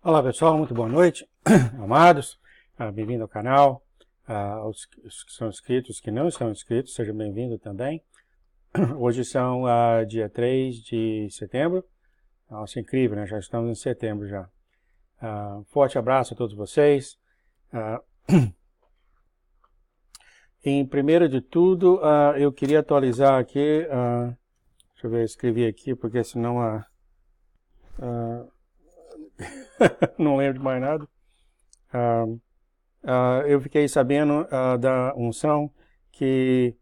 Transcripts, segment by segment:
Olá pessoal, muito boa noite, amados, bem-vindo ao canal, aos que são inscritos, que não estão inscritos, sejam bem-vindos também. Hoje são dia 3 de setembro, nossa, incrível, né? Já estamos em setembro já. Forte abraço a todos vocês. Em primeiro de tudo, eu queria atualizar aqui, deixa eu ver, eu escrevi aqui, porque senão não lembro de mais nada. Eu fiquei sabendo da unção que,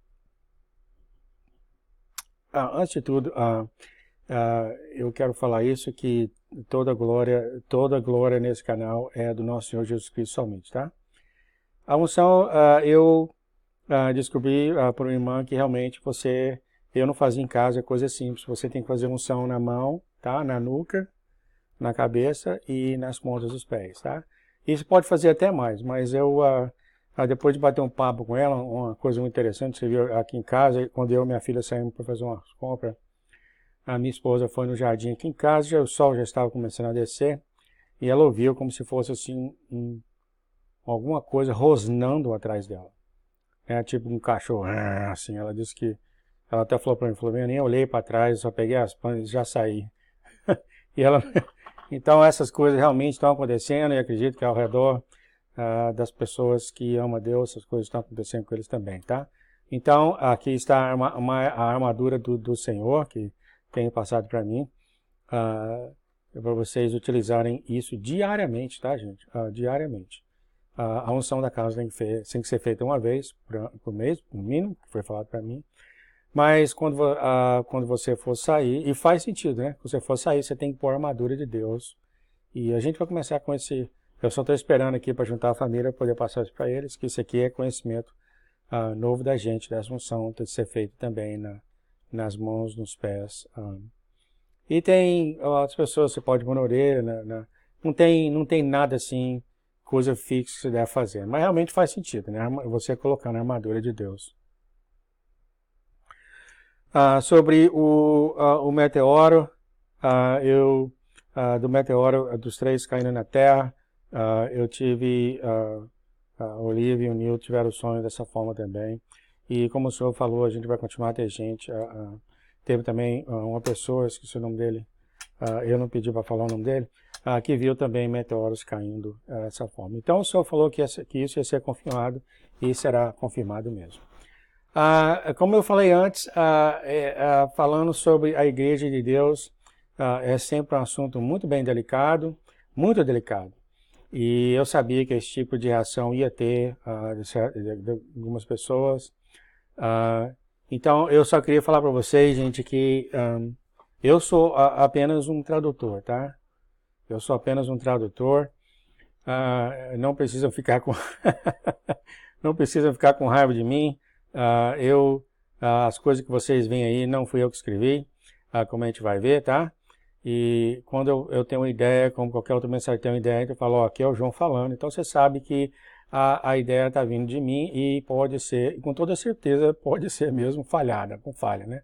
antes de tudo, eu quero falar isso, que toda glória nesse canal é do nosso Senhor Jesus Cristo somente, tá? A unção, eu descobri por uma irmã que realmente eu não fazia em casa, é coisa simples, você tem que fazer unção na mão, tá? Na nuca, na cabeça e nas pontas dos pés, tá? Isso pode fazer até mais, mas depois de bater um papo com ela, uma coisa muito interessante, você viu aqui em casa, quando eu e minha filha saímos para fazer umas compras, a minha esposa foi no jardim aqui em casa, o sol já estava começando a descer, e ela ouviu como se fosse assim, alguma coisa rosnando atrás dela. Tipo um cachorro, assim, ela disse que, ela até falou para mim, eu nem olhei para trás, só peguei as panas e já saí. E ela... Então essas coisas realmente estão acontecendo e acredito que ao redor das pessoas que amam a Deus, essas coisas estão acontecendo com eles também, tá? Então aqui está a armadura do Senhor que tem passado para mim, para vocês utilizarem isso diariamente, tá, gente? Diariamente. A unção da casa tem que ser feita uma vez por mês, no mínimo, que foi falado para mim. Mas quando você for sair, e faz sentido, né? Quando você for sair, você tem que pôr a armadura de Deus. E a gente vai começar com esse... Eu só estou esperando aqui para juntar a família, poder passar isso para eles, que isso aqui é conhecimento novo da gente, dessa unção, tem que ser feito também nas mãos, nos pés. E tem as pessoas, você pode pôr na orelha, não tem nada assim, coisa fixa que você deve fazer. Mas realmente faz sentido, né? Você colocando a armadura de Deus. Sobre o meteoro, do meteoro, dos 3 caindo na Terra, eu tive, a Olivia e o Neil tiveram o sonho dessa forma também. E como o senhor falou, a gente vai continuar a ter gente. Teve também uma pessoa, esqueci o nome dele, eu não pedi para falar o nome dele, que viu também meteoros caindo dessa forma. Então o senhor falou que isso ia ser confirmado e será confirmado mesmo. Como eu falei antes, falando sobre a Igreja de Deus, é sempre um assunto muito bem delicado, muito delicado. E eu sabia que esse tipo de reação ia ter de algumas pessoas. Então eu só queria falar para vocês, gente, que eu sou apenas um tradutor, tá? Eu sou apenas um tradutor. Não precisam ficar com não precisam ficar com raiva de mim. As coisas que vocês veem aí não fui eu que escrevi, como a gente vai ver, tá? E quando eu tenho uma ideia, como qualquer outro mensagem tem uma ideia, eu falo, aqui é o João falando. Então você sabe que a ideia está vindo de mim e pode ser, com toda certeza, pode ser mesmo falhada, com falha, né?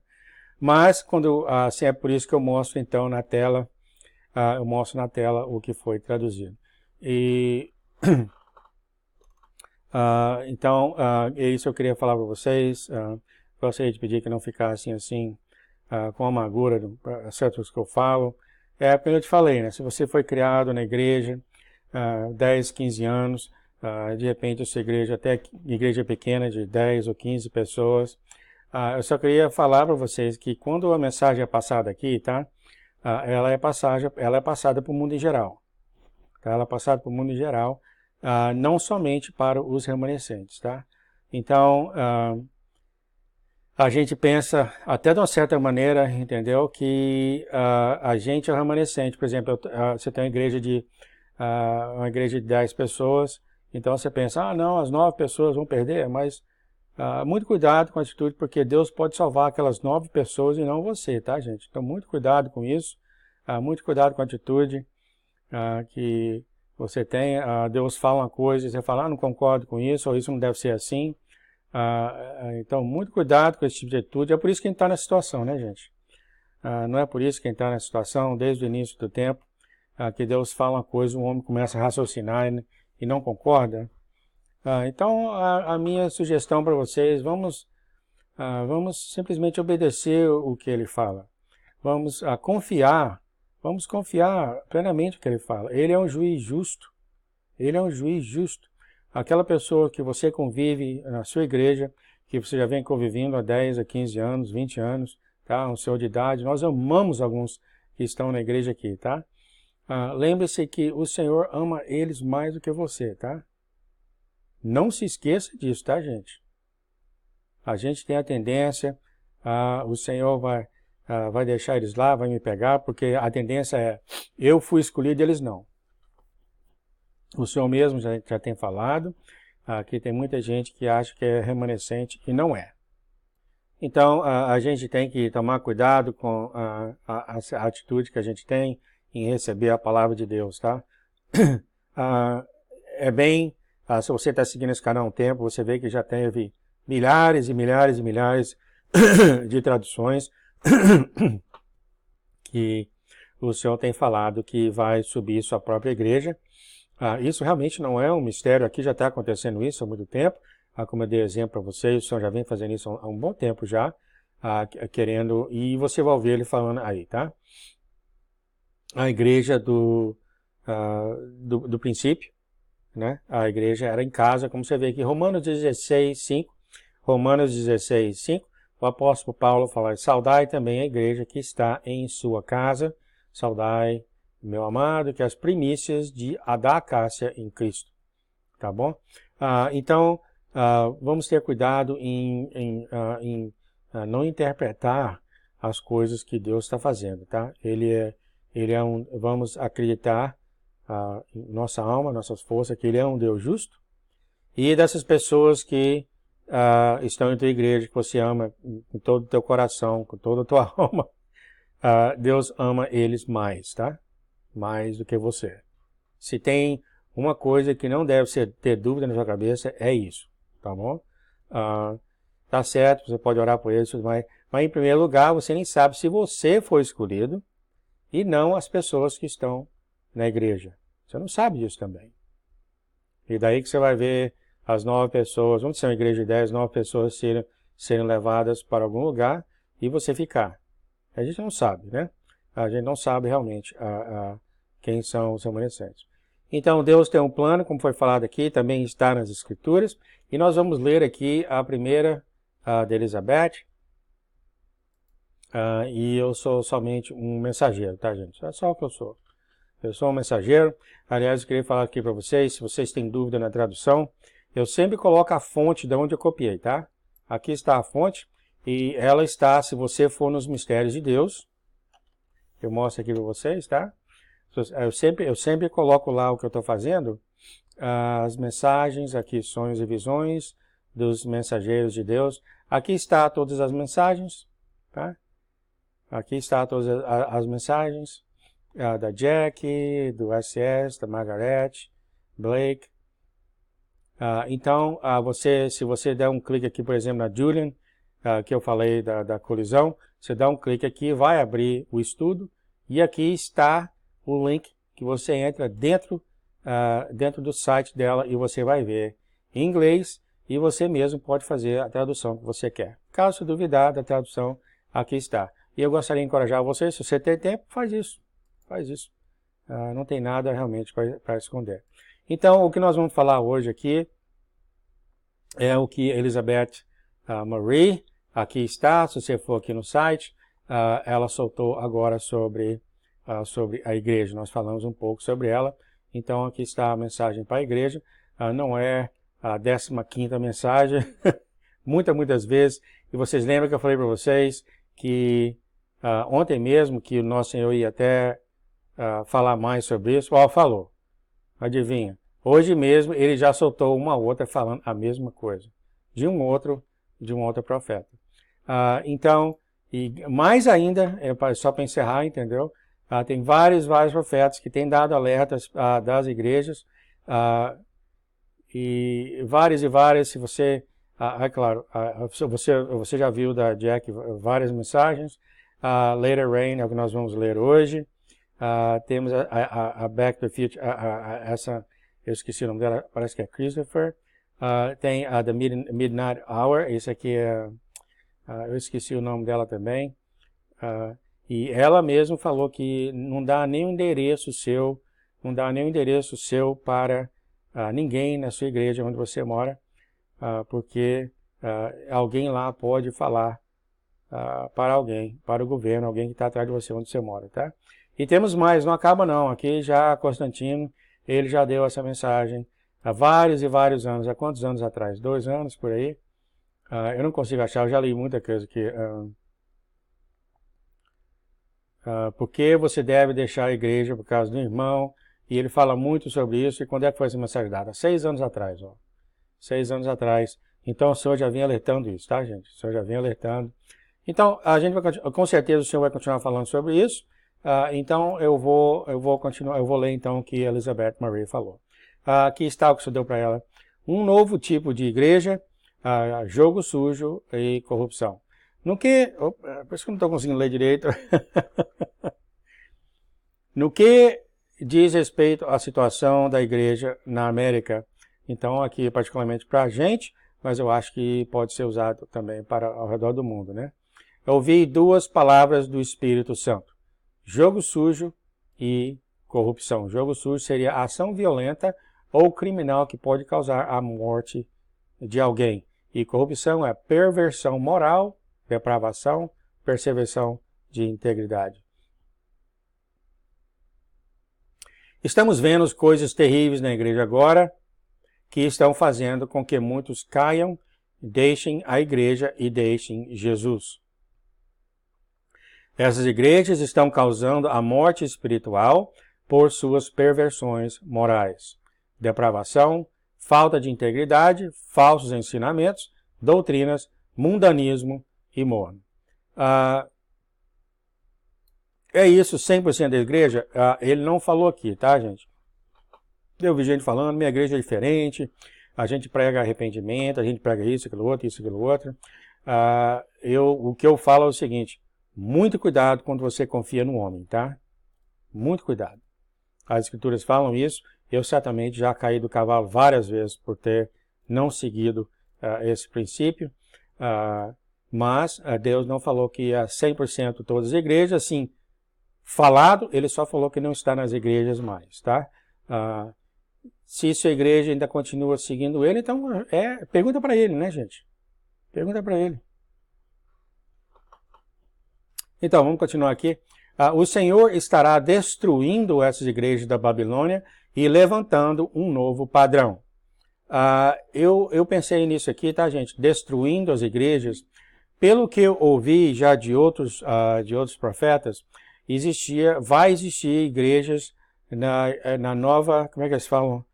Mas assim, é por isso que eu mostro então na tela, eu mostro na tela o que foi traduzido. E então, é isso que eu queria falar para vocês. Gostaria de pedir que não ficassem assim, com amargura para certas que eu falo. Como eu te falei, né? Se você foi criado na igreja, 10, 15 anos, de repente essa igreja, até igreja pequena de 10 ou 15 pessoas, eu só queria falar para vocês que quando a mensagem é passada aqui, tá? Ela é passada para o mundo em geral. Tá? Ela é passada para o mundo em geral. Não somente para os remanescentes, tá? Então, a gente pensa, até de uma certa maneira, entendeu? Que a gente é o remanescente. Por exemplo, você tem uma igreja de 10 pessoas, então você pensa, não, as 9 pessoas vão perder, mas muito cuidado com a atitude, porque Deus pode salvar aquelas 9 pessoas e não você, tá, gente? Então, muito cuidado com isso, muito cuidado com a atitude que você tem. Deus fala uma coisa e você fala, não concordo com isso, ou isso não deve ser assim. Então, muito cuidado com esse tipo de atitude. É por isso que a gente está nessa situação, né, gente? Não é por isso que a gente está nessa situação desde o início do tempo. que Deus fala uma coisa, o homem começa a raciocinar e não concorda. Então, a minha sugestão para vocês, vamos simplesmente obedecer o que ele fala. Vamos confiar plenamente no que ele fala. Ele é um juiz justo. Ele é um juiz justo. Aquela pessoa que você convive na sua igreja, que você já vem convivendo há 10, a 15 anos, 20 anos, tá? Um senhor de idade. Nós amamos alguns que estão na igreja aqui, tá? Lembre-se que o Senhor ama eles mais do que você, tá? Não se esqueça disso, tá, gente? A gente tem a tendência, o Senhor vai deixar eles lá, vai me pegar, porque a tendência é, eu fui escolhido e eles não. O Senhor mesmo já tem falado, que tem muita gente que acha que é remanescente e não é. Então, a gente tem que tomar cuidado com a atitude que a gente tem em receber a palavra de Deus, tá? Se você está seguindo esse canal há um tempo, você vê que já teve milhares e milhares e milhares de traduções que o Senhor tem falado que vai subir sua própria igreja. Isso realmente não é um mistério, aqui já está acontecendo isso há muito tempo. Como eu dei exemplo para vocês, o Senhor já vem fazendo isso há um bom tempo já, querendo, e você vai ouvir ele falando aí, tá? A igreja do princípio, né? A igreja era em casa, como você vê aqui, Romanos 16, 5, o apóstolo Paulo fala, saudai também a igreja que está em sua casa, saudai, meu amado, que as primícias da Acácia em Cristo, tá bom? Então, vamos ter cuidado em não interpretar as coisas que Deus está fazendo, tá? Vamos acreditar nossa alma, nossas forças, que Ele é um Deus justo. E dessas pessoas que estão em tua igreja, que você ama com todo o teu coração, com toda a tua alma, Deus ama eles mais, tá? Mais do que você. Se tem uma coisa que não deve ter dúvida na sua cabeça, é isso, tá bom? Tá certo, você pode orar por eles, mas em primeiro lugar, você nem sabe se você foi escolhido e não as pessoas que estão na igreja. Você não sabe disso também. E daí que você vai ver as 9 pessoas, vamos ser uma igreja de 10, 9 pessoas serem levadas para algum lugar e você ficar. A gente não sabe, né? A gente não sabe realmente quem são os remanescentes. Então, Deus tem um plano, como foi falado aqui, também está nas Escrituras. E nós vamos ler aqui a primeira de Elizabeth. E eu sou somente um mensageiro, tá, gente? É só o que eu sou. Eu sou um mensageiro. Aliás, eu queria falar aqui para vocês, se vocês têm dúvida na tradução, eu sempre coloco a fonte de onde eu copiei, tá? Aqui está a fonte, e ela está, se você for nos Mistérios de Deus, eu mostro aqui para vocês, tá? Eu sempre coloco lá o que eu estou fazendo, as mensagens, aqui, sonhos e visões dos mensageiros de Deus. Aqui está todas as mensagens, tá? Aqui está todas as mensagens da Jack, do SS, da Margaret, Blake. Então, se você der um clique aqui, por exemplo, na Julian, que eu falei da colisão, você dá um clique aqui, vai abrir o estudo, e aqui está o link que você entra dentro do site dela e você vai ver em inglês, e você mesmo pode fazer a tradução que você quer. Caso duvidar da tradução, aqui está. E eu gostaria de encorajar você, se você tem tempo, faz isso. Faz isso. Não tem nada realmente para esconder. Então, o que nós vamos falar hoje aqui é o que Elizabeth Marie, aqui está, se você for aqui no site, ela soltou agora sobre a igreja. Nós falamos um pouco sobre ela. Então, aqui está a mensagem para a igreja. Não é a 15ª mensagem, muitas vezes. E vocês lembram que eu falei para vocês que ontem mesmo, que o nosso Senhor ia até falar mais sobre isso. Falou. Adivinha? Hoje mesmo ele já soltou uma outra falando a mesma coisa. De um outro profeta. Então, e mais ainda, só para encerrar, entendeu? Tem vários profetas que têm dado alertas das igrejas. E várias, se você... claro, você já viu da Jack várias mensagens. Later Rain é o que nós vamos ler hoje. temos a Back to the Future, essa, eu esqueci o nome dela, parece que é Christopher. Tem a The Midnight Hour, esse aqui é, eu esqueci o nome dela também. E ela mesma falou que não dá nenhum endereço seu, para ninguém na sua igreja onde você mora, porque alguém lá pode falar para alguém, para o governo, alguém que está atrás de você onde você mora, tá? E temos mais, não acaba não, aqui já Constantino, ele já deu essa mensagem há vários e vários anos, há quantos anos atrás? 2 anos, por aí? Eu não consigo achar, eu já li muita coisa aqui. Por que você deve deixar a igreja por causa do irmão? E ele fala muito sobre isso. E quando é que foi essa mensagem dada? 6 anos atrás, ó. 6 anos atrás. Então o Senhor já vinha alertando isso, tá, gente? O Senhor já vinha alertando. Então, a gente vai, com certeza o Senhor vai continuar falando sobre isso. Então eu vou continuar, eu vou ler então o que Elizabeth Marie falou. Aqui está o que o Senhor deu para ela. Um novo tipo de igreja, jogo sujo e corrupção. No que... por isso que eu não estou conseguindo ler direito. No que diz respeito à situação da igreja na América, então aqui particularmente para a gente, mas eu acho que pode ser usado também para ao redor do mundo, né? Eu ouvi 2 palavras do Espírito Santo: jogo sujo e corrupção. Jogo sujo seria ação violenta ou criminal que pode causar a morte de alguém. E corrupção é perversão moral, depravação, perseversão de integridade. Estamos vendo coisas terríveis na igreja agora, que estão fazendo com que muitos caiam, deixem a igreja e deixem Jesus. Essas igrejas estão causando a morte espiritual por suas perversões morais, depravação, falta de integridade, falsos ensinamentos, doutrinas, mundanismo e morno. É isso, 100% da igreja? Ele não falou aqui, tá, gente? Eu vi gente falando, minha igreja é diferente, a gente prega arrependimento, a gente prega isso, aquilo outro. O que eu falo é o seguinte: muito cuidado quando você confia no homem, tá? Muito cuidado. As escrituras falam isso, eu certamente já caí do cavalo várias vezes por ter não seguido esse princípio, mas Deus não falou que é 100% todas as igrejas, assim, falado, ele só falou que não está nas igrejas mais, tá? Se sua igreja ainda continua seguindo ele, então pergunta para ele, né, gente? Pergunta para ele. Então, vamos continuar aqui. O Senhor estará destruindo essas igrejas da Babilônia e levantando um novo padrão. Eu pensei nisso aqui, tá, gente? Destruindo as igrejas. Pelo que eu ouvi já de outros profetas, vai existir igrejas na nova, como é que eles falam?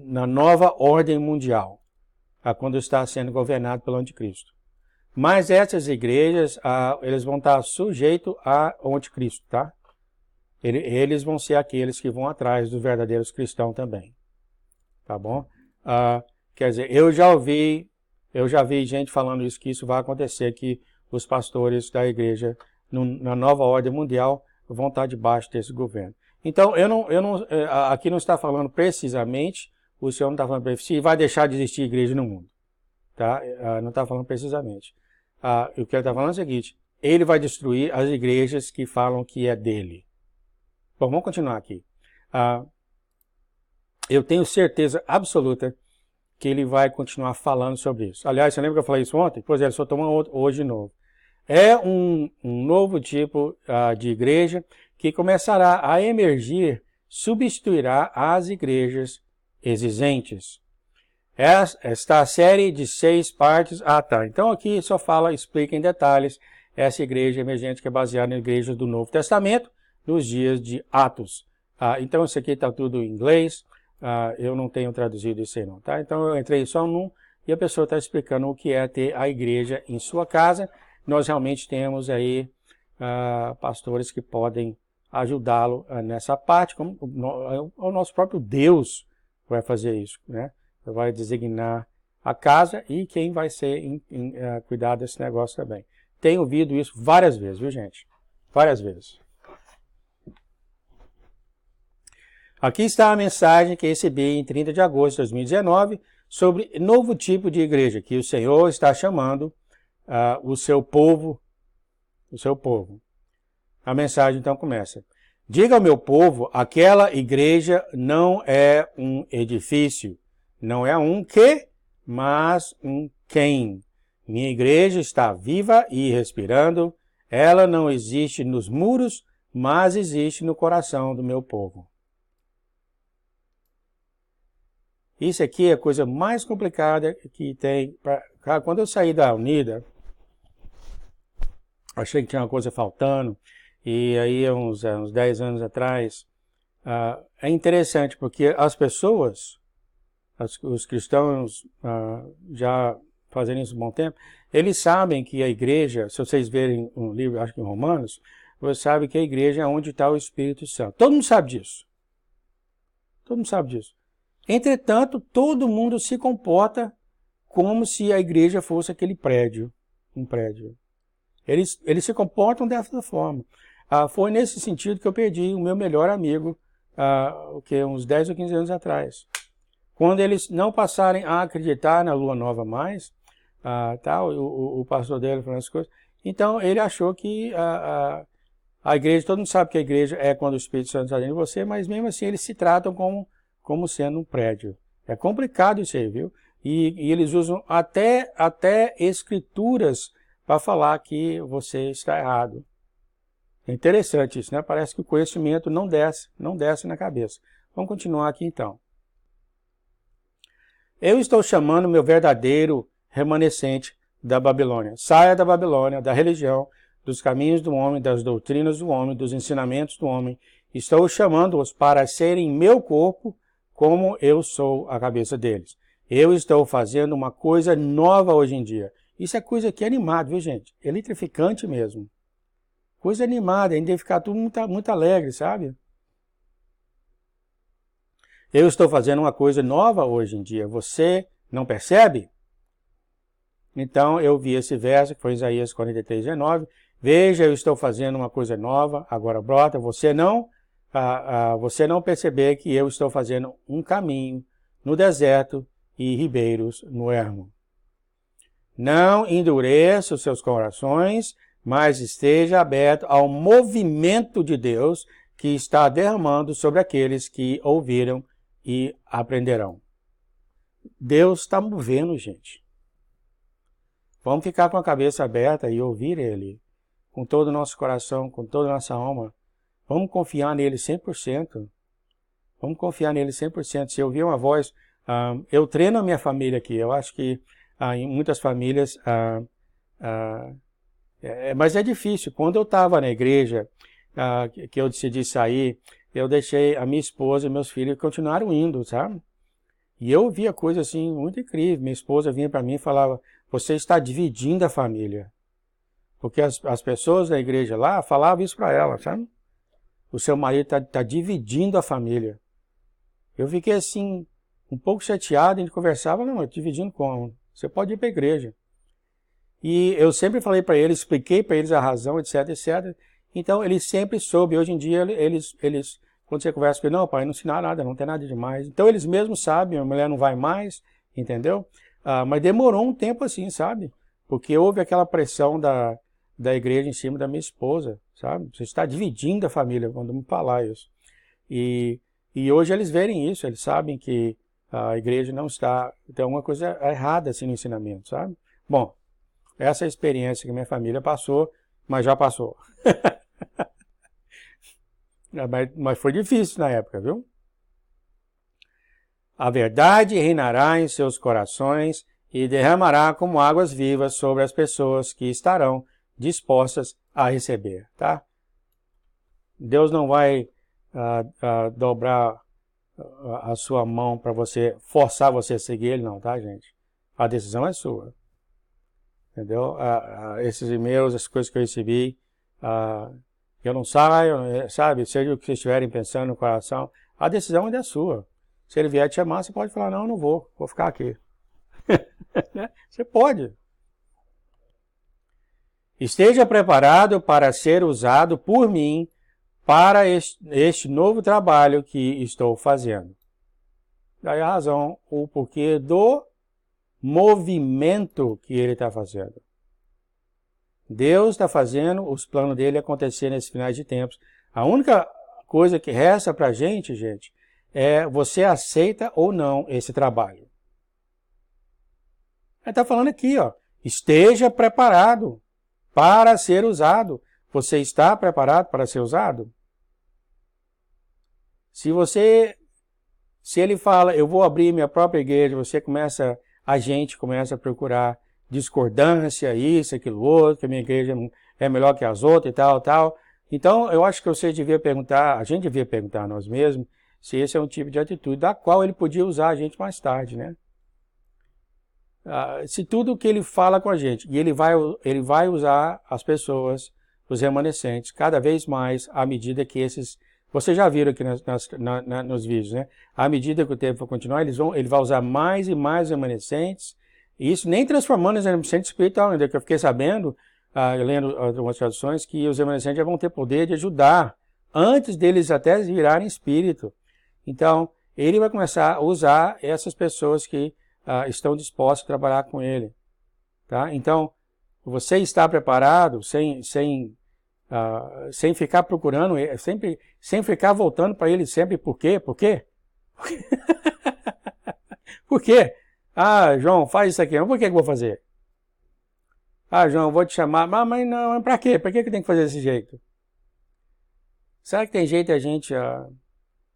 Na nova ordem mundial, quando está sendo governado pelo anticristo. Mas essas igrejas, eles vão estar sujeitos ao anticristo, tá? Eles vão ser aqueles que vão atrás dos verdadeiros cristãos também, tá bom? Quer dizer, eu já vi gente falando isso, que isso vai acontecer, que os pastores da igreja, na nova ordem mundial, vão estar debaixo desse governo. Então, aqui não está falando precisamente, o Senhor não está falando se vai deixar de existir igreja no mundo, tá? Não está falando precisamente. O que ele está falando é o seguinte: ele vai destruir as igrejas que falam que é dele. Bom, vamos continuar aqui. Eu tenho certeza absoluta que ele vai continuar falando sobre isso. Aliás, você lembra que eu falei isso ontem? Pois é, ele só toma hoje de novo. É um novo tipo de igreja que começará a emergir, substituirá as igrejas existentes. Esta série de 6 partes... tá. Então aqui só explica em detalhes essa igreja emergente que é baseada na igreja do Novo Testamento, nos dias de Atos. Então isso aqui está tudo em inglês, eu não tenho traduzido isso aí não, tá? Então eu entrei só num e a pessoa está explicando o que é ter a igreja em sua casa. Nós realmente temos aí pastores que podem ajudá-lo nessa parte, como o nosso próprio Deus vai fazer isso, né? Vai designar a casa e quem vai ser cuidar desse negócio também. Tenho ouvido isso várias vezes, viu, gente? Várias vezes. Aqui está a mensagem que recebi em 30 de agosto de 2019 sobre novo tipo de igreja que o Senhor está chamando o seu povo. A mensagem então começa. Diga ao meu povo, aquela igreja não é um edifício, não é um quê, mas um quem. Minha igreja está viva e respirando, ela não existe nos muros, mas existe no coração do meu povo. Isso aqui é a coisa mais complicada que tem. Quando eu saí da Unida, achei que tinha uma coisa faltando, e aí uns 10 anos atrás, é interessante porque as pessoas, os cristãos já fazendo isso há um bom tempo, eles sabem que a igreja, se vocês verem um livro, acho que em Romanos, você sabe que a igreja é onde está o Espírito Santo. Todo mundo sabe disso. Todo mundo sabe disso. Entretanto, todo mundo se comporta como se a igreja fosse aquele prédio, um prédio. Eles se comportam dessa forma. Foi nesse sentido que eu perdi o meu melhor amigo, uns 10 ou 15 anos atrás. Quando eles não passarem a acreditar na Lua Nova mais, o pastor dele falando as coisas, então ele achou que a igreja, todo mundo sabe que a igreja é quando o Espírito Santo está dentro de você, mas mesmo assim eles se tratam como sendo um prédio. É complicado isso aí, viu? E eles usam até escrituras para falar que você está errado. É interessante isso, né? Parece que o conhecimento não desce na cabeça. Vamos continuar aqui então. Eu estou chamando meu verdadeiro remanescente da Babilônia. Saia da Babilônia, da religião, dos caminhos do homem, das doutrinas do homem, dos ensinamentos do homem. Estou chamando-os para serem meu corpo, como eu sou a cabeça deles. Eu estou fazendo uma coisa nova hoje em dia. Isso é coisa que é animada, viu, gente? Eletrificante mesmo. Coisa animada, ainda deve ficar tudo muito alegre, sabe? Eu estou fazendo uma coisa nova hoje em dia. Você não percebe? Então, eu vi esse verso, que foi Isaías 43, 19. Veja, eu estou fazendo uma coisa nova, agora brota. Você não perceber que eu estou fazendo um caminho no deserto e ribeiros no ermo. Não endureça os seus corações, mas esteja aberto ao movimento de Deus que está derramando sobre aqueles que ouviram e aprenderão. Deus está movendo, gente. Vamos ficar com a cabeça aberta e ouvir Ele, com todo o nosso coração, com toda a nossa alma. Vamos confiar nele 100%. Vamos confiar nele 100%. Se eu ouvir uma voz, eu treino a minha família aqui. Eu acho que em muitas famílias, mas é difícil. Quando eu estava na igreja, que eu decidi sair, eu deixei a minha esposa e meus filhos continuaram indo, sabe? E eu via coisa assim muito incrível. Minha esposa vinha para mim e falava, você está dividindo a família. Porque as pessoas da igreja lá falavam isso para ela, sabe? O seu marido está dividindo a família. Eu fiquei assim, um pouco chateado, a gente conversava, não, dividindo como? Você pode ir para a igreja. E eu sempre falei para eles, expliquei para eles a razão, etc, etc. Então, eles sempre soube. Hoje em dia, eles quando você conversa com eles, não, pai, não ensinar nada, não tem nada demais. Então, eles mesmos sabem, a mulher não vai mais, entendeu? Mas demorou um tempo assim, sabe? Porque houve aquela pressão da igreja em cima da minha esposa, sabe? Você está dividindo a família, quando me falar isso. E hoje eles verem isso, eles sabem que a igreja não está... Tem alguma coisa errada assim no ensinamento, sabe? Bom, essa é a experiência que minha família passou, mas já passou. Mas foi difícil na época, viu? A verdade reinará em seus corações e derramará como águas vivas sobre as pessoas que estarão dispostas a receber, tá? Deus não vai dobrar a sua mão para você, forçar você a seguir Ele, não, tá, gente? A decisão é sua. Entendeu? Esses e-mails, essas coisas que eu recebi, eu não saio, sabe? Seja o que vocês estiverem pensando no coração, a decisão ainda é sua. Se ele vier te chamar, você pode falar, não vou ficar aqui. Você pode. Esteja preparado para ser usado por mim para este novo trabalho que estou fazendo. Daí a razão, o porquê do movimento que ele está fazendo. Deus está fazendo os planos dele acontecer nesses finais de tempos. A única coisa que resta para a gente, é você aceita ou não esse trabalho. Ele está falando aqui, ó, esteja preparado para ser usado. Você está preparado para ser usado? Se ele fala, eu vou abrir minha própria igreja, a gente começa a procurar discordância, isso, aquilo, outro, que a minha igreja é melhor que as outras e tal. Então, eu acho que a gente devia perguntar a nós mesmos, se esse é um tipo de atitude da qual ele podia usar a gente mais tarde, né? Se tudo que ele fala com a gente, e ele vai usar as pessoas, os remanescentes, cada vez mais, à medida que vocês já viram aqui nos vídeos, né? À medida que o tempo for continuar, ele vai usar mais e mais remanescentes, e isso nem transformando os remanescentes espiritual ainda, que eu fiquei sabendo, lendo algumas traduções, que os remanescentes já vão ter poder de ajudar, antes deles até virarem espírito. Então, ele vai começar a usar essas pessoas que estão dispostas a trabalhar com ele. Tá? Então, você está preparado, sem ficar procurando, sem ficar voltando para ele sempre, por quê? Por quê? Por quê? João, faz isso aqui. Mas por que eu vou fazer? João, eu vou te chamar. Mas não, para quê? Para que tem que fazer desse jeito? Será que tem jeito a gente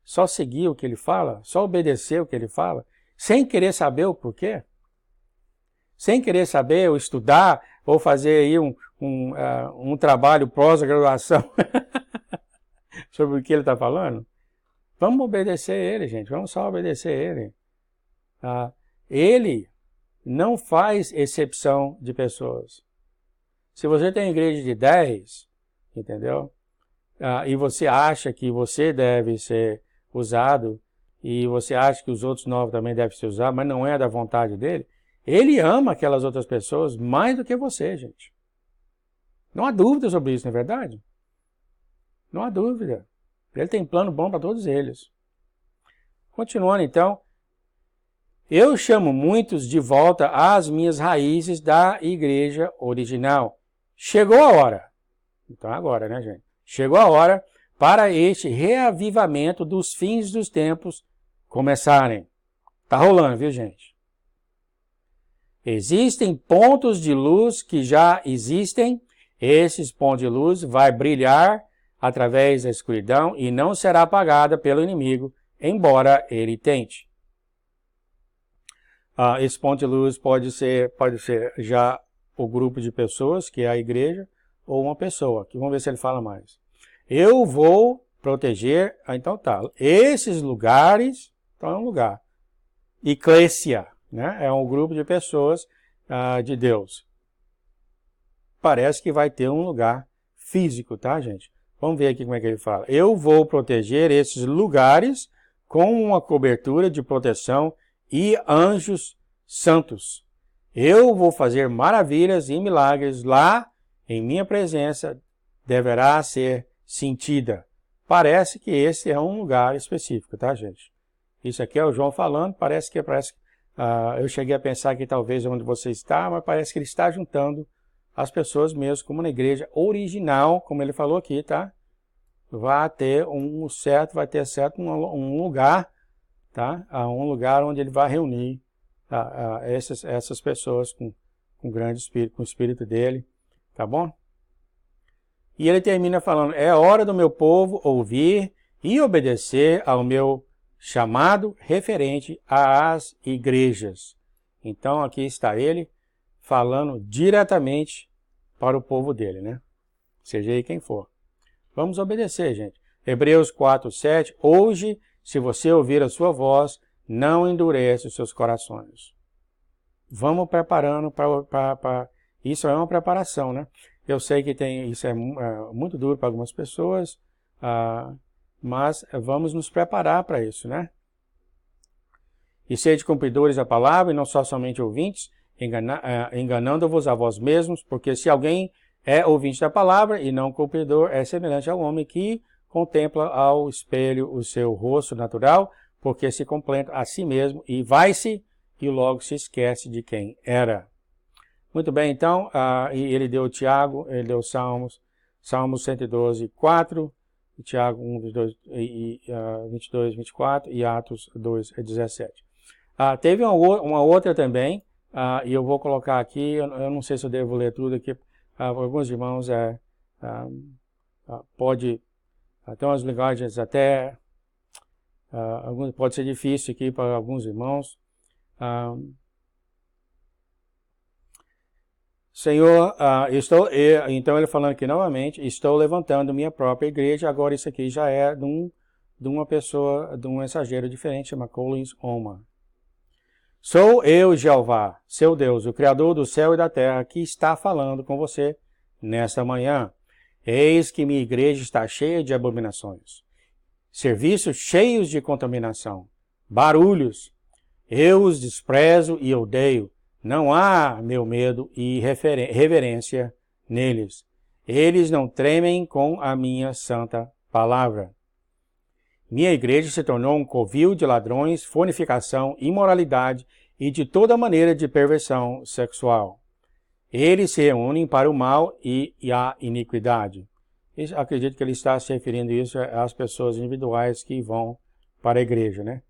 só seguir o que ele fala? Só obedecer o que ele fala? Sem querer saber o porquê? Sem querer saber ou estudar ou fazer aí um trabalho pós-graduação sobre o que ele está falando? Vamos obedecer ele, gente. Vamos só obedecer ele. Ele não faz exceção de pessoas. Se você tem igreja de 10, entendeu? E você acha que você deve ser usado, e você acha que os outros 9 também devem ser usados, mas não é da vontade dele, ele ama aquelas outras pessoas mais do que você, gente. Não há dúvida sobre isso, não é verdade? Não há dúvida. Ele tem plano bom para todos eles. Continuando então, eu chamo muitos de volta às minhas raízes da igreja original. Chegou a hora. Então agora, né, gente? Chegou a hora para este reavivamento dos fins dos tempos começarem. Tá rolando, viu, gente? Existem pontos de luz que já existem. Esses pontos de luz vai brilhar através da escuridão e não será apagada pelo inimigo, embora ele tente. Esse ponto de luz pode ser já o grupo de pessoas, que é a igreja, ou uma pessoa, que vamos ver se ele fala mais. Eu vou proteger, então tá, esses lugares, então é um lugar. Eclésia, né? É um grupo de pessoas de Deus. Parece que vai ter um lugar físico, tá, gente? Vamos ver aqui como é que ele fala. Eu vou proteger esses lugares com uma cobertura de proteção e anjos santos. Eu vou fazer maravilhas e milagres lá, em minha presença, deverá ser sentida. Parece que esse é um lugar específico, tá, gente? Isso aqui é o João falando, parece que eu cheguei a pensar que talvez é onde você está, mas parece que ele está juntando as pessoas mesmo, como na igreja original, como ele falou aqui, tá? Vai ter um lugar, tá? Um lugar onde ele vai reunir essas pessoas com grande espírito, com o espírito dele, tá bom? E ele termina falando, é hora do meu povo ouvir e obedecer ao meu chamado referente às igrejas. Então aqui está ele falando diretamente para o povo dele, né? Seja aí quem for. Vamos obedecer, gente. Hebreus 4:7. Hoje, se você ouvir a sua voz, não endurece os seus corações. Vamos preparando para... Isso é uma preparação, né? Eu sei que isso é muito duro para algumas pessoas, mas vamos nos preparar para isso, né? E sede cumpridores da palavra, e não só somente ouvintes, enganando-vos a vós mesmos, porque se alguém é ouvinte da palavra e não cumpridor, é semelhante ao homem que contempla ao espelho o seu rosto natural, porque se completa a si mesmo e vai-se e logo se esquece de quem era. Muito bem, então, e ele deu Tiago, ele deu Salmos 112, 4, Tiago 1, 22, 24 e Atos 2, 17. Teve uma outra também, e eu vou colocar aqui, eu não sei se eu devo ler tudo aqui, alguns irmãos pode, até umas linguagens até, pode ser difícil aqui para alguns irmãos. Senhor, então ele falando aqui novamente, estou levantando minha própria igreja, agora isso aqui já é de uma pessoa, de um mensageiro diferente, chama Collins Oma. Sou eu, Jeová, seu Deus, o Criador do céu e da terra, que está falando com você nesta manhã. Eis que minha igreja está cheia de abominações, serviços cheios de contaminação, barulhos. Eu os desprezo e odeio. Não há meu medo e reverência neles. Eles não tremem com a minha santa palavra. Minha igreja se tornou um covil de ladrões, fornicação, imoralidade e de toda maneira de perversão sexual. Eles se reúnem para o mal e a iniquidade. Acredito que ele está se referindo isso às pessoas individuais que vão para a igreja, né?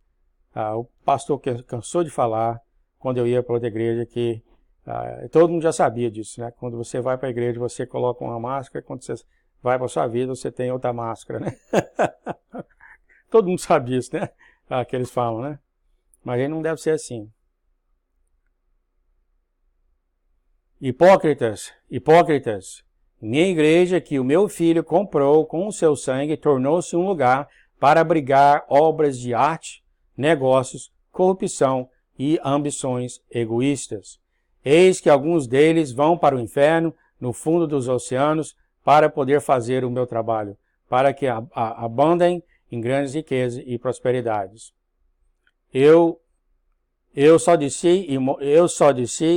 O pastor cansou de falar, quando eu ia para outra igreja, que todo mundo já sabia disso, né? Quando você vai para a igreja, você coloca uma máscara, quando você vai para a sua vida, você tem outra máscara, né? Todo mundo sabe isso, né? Que eles falam, né? Mas aí não deve ser assim. Hipócritas, minha igreja que o meu filho comprou com o seu sangue tornou-se um lugar para abrigar obras de arte, negócios, corrupção e ambições egoístas. Eis que alguns deles vão para o inferno, no fundo dos oceanos, para poder fazer o meu trabalho, para que abundem em grandes riquezas e prosperidades. Eu só desci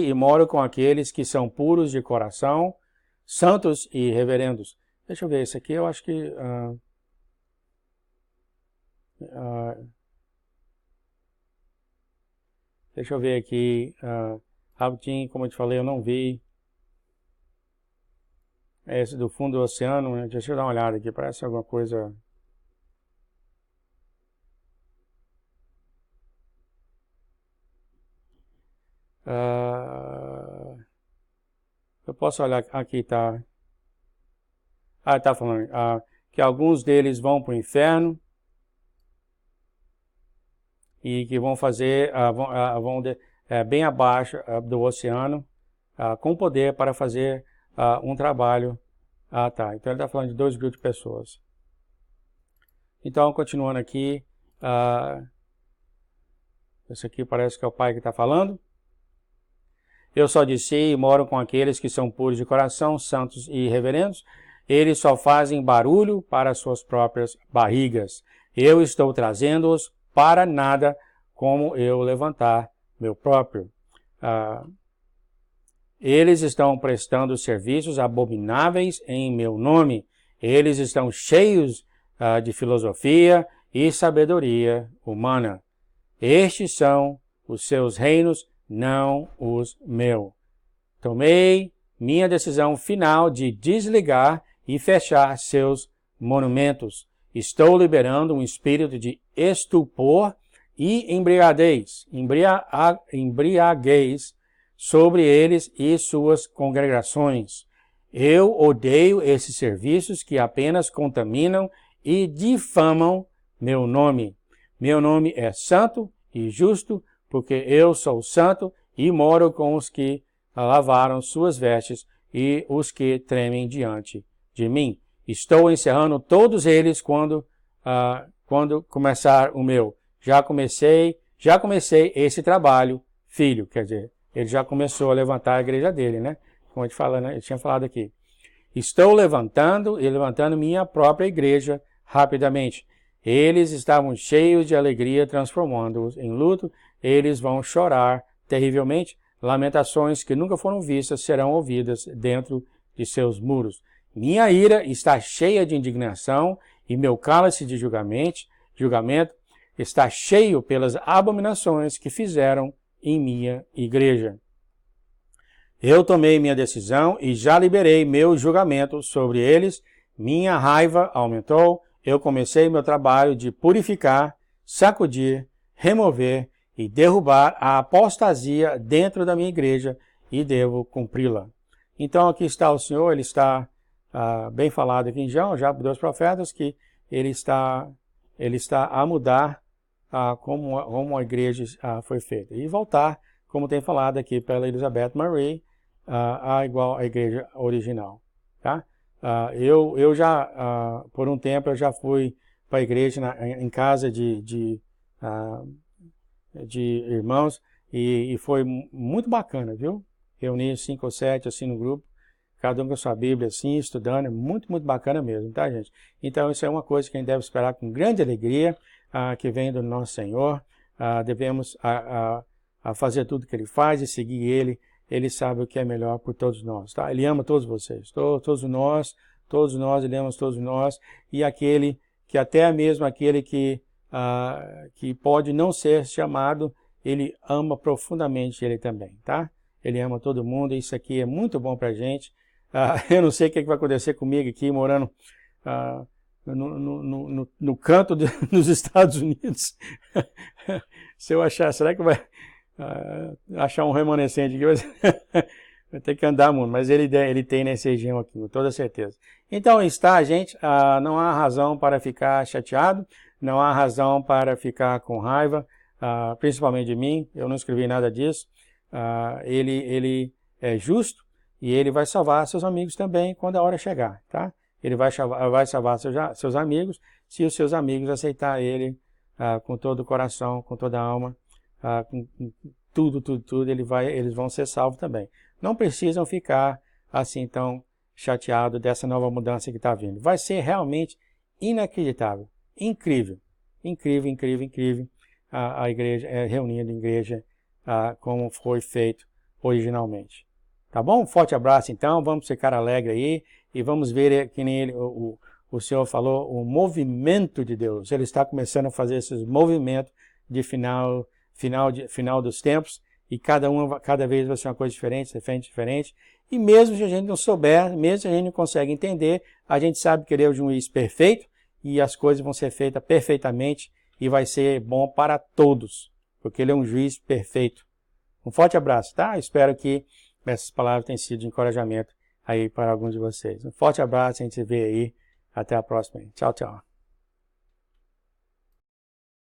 e moro com aqueles que são puros de coração, santos e reverendos. Deixa eu ver, esse aqui eu acho que... deixa eu ver aqui, rapidinho, como eu te falei, eu não vi. Esse do fundo do oceano, né? Deixa eu dar uma olhada aqui, parece alguma coisa... eu posso olhar, aqui tá... tá falando que alguns deles vão para o inferno e que vão fazer, bem abaixo do oceano, com poder para fazer um trabalho. Tá, então ele está falando de 2 grupos de pessoas. Então, continuando aqui, esse aqui parece que é o pai que está falando. Eu só disse e moro com aqueles que são puros de coração, santos e reverendos. Eles só fazem barulho para suas próprias barrigas. Eu estou trazendo-os para nada, como eu levantar meu próprio. Eles estão prestando serviços abomináveis em meu nome. Eles estão cheios de filosofia e sabedoria humana. Estes são os seus reinos, não os meus. Tomei minha decisão final de desligar e fechar seus monumentos. Estou liberando um espírito de estupor e embriaguez sobre eles e suas congregações. Eu odeio esses serviços que apenas contaminam e difamam meu nome. Meu nome é santo e justo, porque eu sou santo e moro com os que lavaram suas vestes e os que tremem diante de mim. Estou encerrando todos eles quando começar o meu. Já comecei esse trabalho, filho. Quer dizer, ele já começou a levantar a igreja dele, né? Como ele fala, né? Ele tinha falado aqui. Estou levantando minha própria igreja rapidamente. Eles estavam cheios de alegria, transformando-os em luto. Eles vão chorar terrivelmente. Lamentações que nunca foram vistas serão ouvidas dentro de seus muros. Minha ira está cheia de indignação e meu cálice de julgamento está cheio pelas abominações que fizeram em minha igreja. Eu tomei minha decisão e já liberei meu julgamento sobre eles. Minha raiva aumentou. Eu comecei meu trabalho de purificar, sacudir, remover e derrubar a apostasia dentro da minha igreja e devo cumpri-la. Então aqui está o Senhor, ele está bem falado aqui em João, já por 2 profetas, que ele está a mudar como a igreja foi feita. E voltar, como tem falado aqui pela Elizabeth Marie, igual à igreja original. Tá? Eu já, por um tempo, eu já fui para a igreja em casa de irmãos e foi muito bacana, viu? Reunir 5 ou 7 assim no grupo, cada um com a sua Bíblia assim, estudando, é muito, muito bacana mesmo, tá, gente? Então isso é uma coisa que a gente deve esperar com grande alegria, que vem do nosso Senhor. Devemos fazer tudo que Ele faz e seguir Ele. Ele sabe o que é melhor por todos nós, tá? Ele ama todos vocês, todos nós, Ele ama todos nós, e aquele que até mesmo aquele que pode não ser chamado, Ele ama profundamente Ele também, tá? Ele ama todo mundo, e isso aqui é muito bom pra gente. Eu não sei o que vai acontecer comigo aqui, morando no canto dos Estados Unidos. Se eu achar, será que vai achar um remanescente aqui? Vai ter que andar muito, mas ele tem nessa região aqui, com toda certeza. Então está, gente, não há razão para ficar chateado, não há razão para ficar com raiva, principalmente de mim, eu não escrevi nada disso. Ele é justo e ele vai salvar seus amigos também quando a hora chegar, tá? Ele vai salvar seus amigos se os seus amigos aceitar ele com todo o coração, com toda a alma, com tudo, eles vão ser salvos também. Não precisam ficar assim tão chateados dessa nova mudança que está vindo. Vai ser realmente inacreditável, incrível, a igreja reunida em igreja como foi feito originalmente. Tá bom? Um forte abraço então, vamos ficar alegre aí e vamos ver que nem o Senhor falou, o movimento de Deus. Ele está começando a fazer esses movimentos de final dos tempos e cada vez vai ser uma coisa diferente. E mesmo se a gente não souber, mesmo se a gente não consegue entender, a gente sabe que Ele é o juiz perfeito e as coisas vão ser feitas perfeitamente e vai ser bom para todos, porque Ele é um juiz perfeito. Um forte abraço, tá? Espero que essas palavras tenham sido de encorajamento aí para alguns de vocês. Um forte abraço, a gente se vê aí. Até a próxima. Tchau, tchau.